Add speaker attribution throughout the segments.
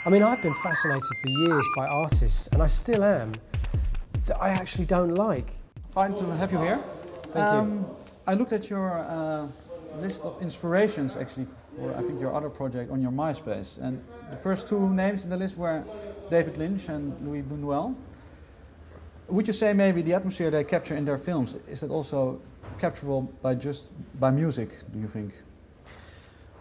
Speaker 1: I mean, I've been fascinated for years by artists, and I still am, that I actually don't like.
Speaker 2: Fine to have you here.
Speaker 1: Thank you.
Speaker 2: I looked at your list of inspirations actually for I think your other project on your MySpace, and the first two names in the list were David Lynch and Louis Buñuel. Would you say maybe the atmosphere they capture in their films, is that also capturable by music, do you think?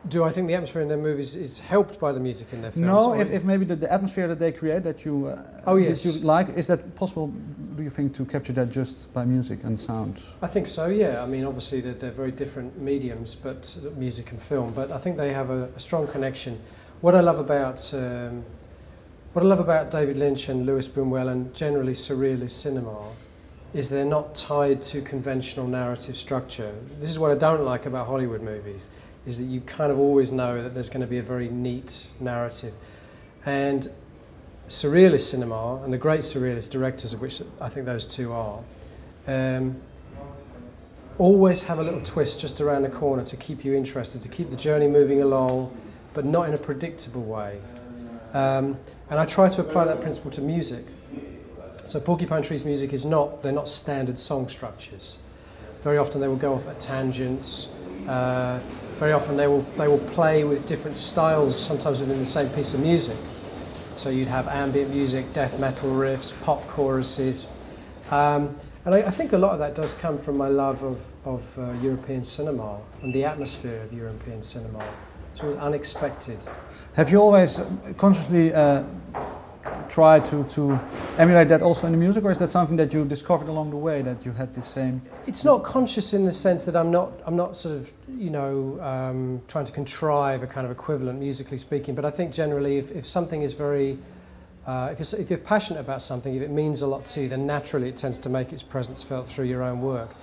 Speaker 1: Do I think the atmosphere in their movies is helped by the music in their films?
Speaker 2: No, if maybe the atmosphere that they create that you
Speaker 1: yes.
Speaker 2: that you like, is that possible, do you think, to capture that just by music and sound?
Speaker 1: I think so, yeah. I mean, obviously they're very different mediums, but music and film, but I think they have a strong connection. What I love about David Lynch and Louis Buñuel and generally surrealist cinema is they're not tied to conventional narrative structure. This is what I don't like about Hollywood movies, is that you kind of always know that there's going to be a very neat narrative. And surrealist cinema, and the great surrealist directors, of which I think those two are, always have a little twist just around the corner to keep you interested, to keep the journey moving along, but not in a predictable way. And I try to apply that principle to music. So Porcupine Tree's music is they're not standard song structures. Very often they will go off at tangents. Very often they will play with different styles, sometimes within the same piece of music. So you'd have ambient music, death metal riffs, pop choruses. And I think a lot of that does come from my love of European cinema and the atmosphere of European cinema. It's always unexpected.
Speaker 2: Have you always consciously tried to emulate that also in the music, or is that something that you discovered along the way, that you had the same?
Speaker 1: It's not conscious in the sense that I'm not sort of, trying to contrive a kind of equivalent musically speaking, but I think generally if something is very, if you're passionate about something, if it means a lot to you, then naturally it tends to make its presence felt through your own work.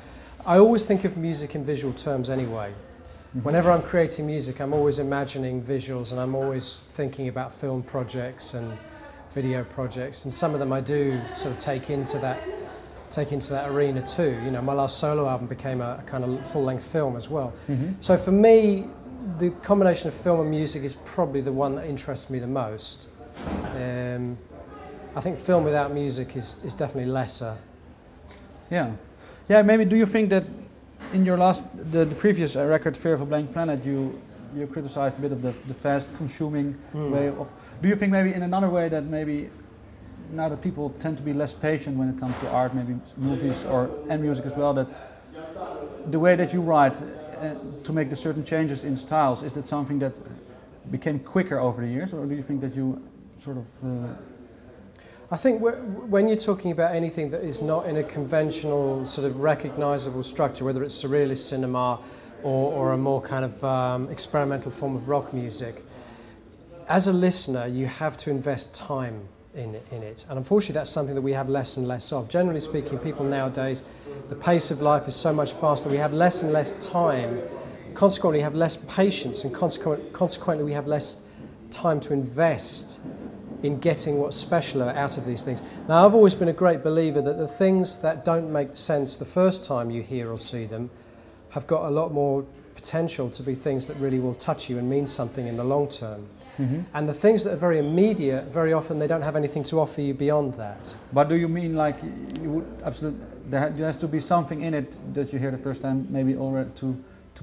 Speaker 1: I always think of music in visual terms anyway. Mm-hmm. Whenever I'm creating music, I'm always imagining visuals, and I'm always thinking about film projects and video projects, and some of them I do sort of take into that arena too. You know, my last solo album became a kind of full-length film as well. Mm-hmm. So for me, the combination of film and music is probably the one that interests me the most. I think film without music is definitely lesser.
Speaker 2: Yeah. Maybe do you think that in your the previous record, Fear of a Blank Planet, you criticized a bit of the fast consuming way of. Do you think maybe in another way that maybe now that people tend to be less patient when it comes to art, maybe movies and music as well, that the way that you write to make the certain changes in styles, is that something that became quicker over the years, or do you think that you sort of?
Speaker 1: I think when you're talking about anything that is not in a conventional sort of recognizable structure, whether it's surrealist cinema or a more kind of experimental form of rock music, as a listener you have to invest time in it. And unfortunately that's something that we have less and less of. Generally speaking, people nowadays, the pace of life is so much faster, we have less and less time, consequently we have less patience, and consequently we have less time to invest in getting what's special out of these things. Now, I've always been a great believer that the things that don't make sense the first time you hear or see them have got a lot more potential to be things that really will touch you and mean something in the long term. Mm-hmm. And the things that are very immediate, very often they don't have anything to offer you beyond that.
Speaker 2: But do you mean like you would absolutely, there has to be something in it that you hear the first time, maybe already to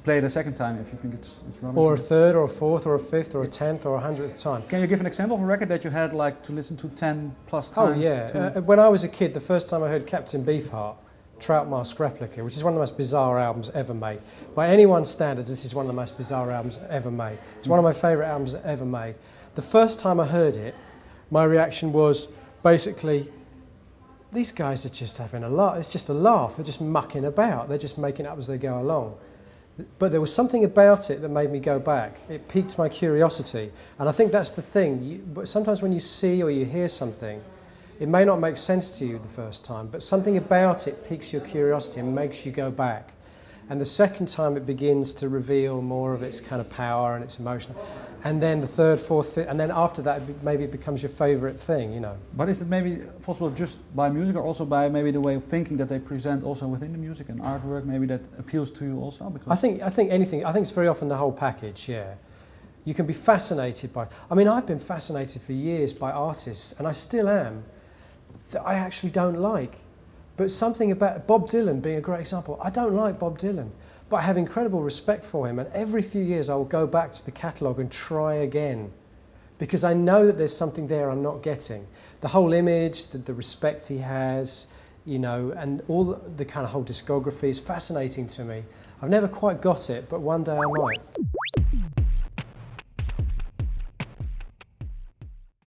Speaker 2: play it a second time if you think it's rubbish?
Speaker 1: Or a third, or a fourth, or a fifth, or a 10th, or a 100th time.
Speaker 2: Can you give an example of a record that you had like to listen to 10 plus times?
Speaker 1: Oh yeah, when I was a kid, the first time I heard Captain Beefheart, Trout Mask Replica, which is one of the most bizarre albums ever made. By anyone's standards, this is one of the most bizarre albums ever made. It's one of my favourite albums ever made. The first time I heard it, my reaction was basically, these guys are just having a laugh. It's just a laugh. They're just mucking about. They're just making it up as they go along. But there was something about it that made me go back. It piqued my curiosity. And I think that's the thing. But sometimes when you see or you hear something, it may not make sense to you the first time, but something about it piques your curiosity and makes you go back. And the second time it begins to reveal more of its kind of power and its emotion. And then the third, fourth, fifth, and then after that maybe it becomes your favourite thing, you know.
Speaker 2: But is it maybe possible just by music, or also by maybe the way of thinking that they present also within the music and artwork, maybe that appeals to you also? Because
Speaker 1: I think anything, I think it's very often the whole package, yeah. You can be fascinated by, I mean, I've been fascinated for years by artists, and I still am, that I actually don't like. But something about Bob Dylan being a great example. I don't like Bob Dylan, but I have incredible respect for him, and every few years I will go back to the catalogue and try again, because I know that there's something there I'm not getting. The whole image, the respect he has, you know, and all the kind of whole discography is fascinating to me. I've never quite got it, but one day I might.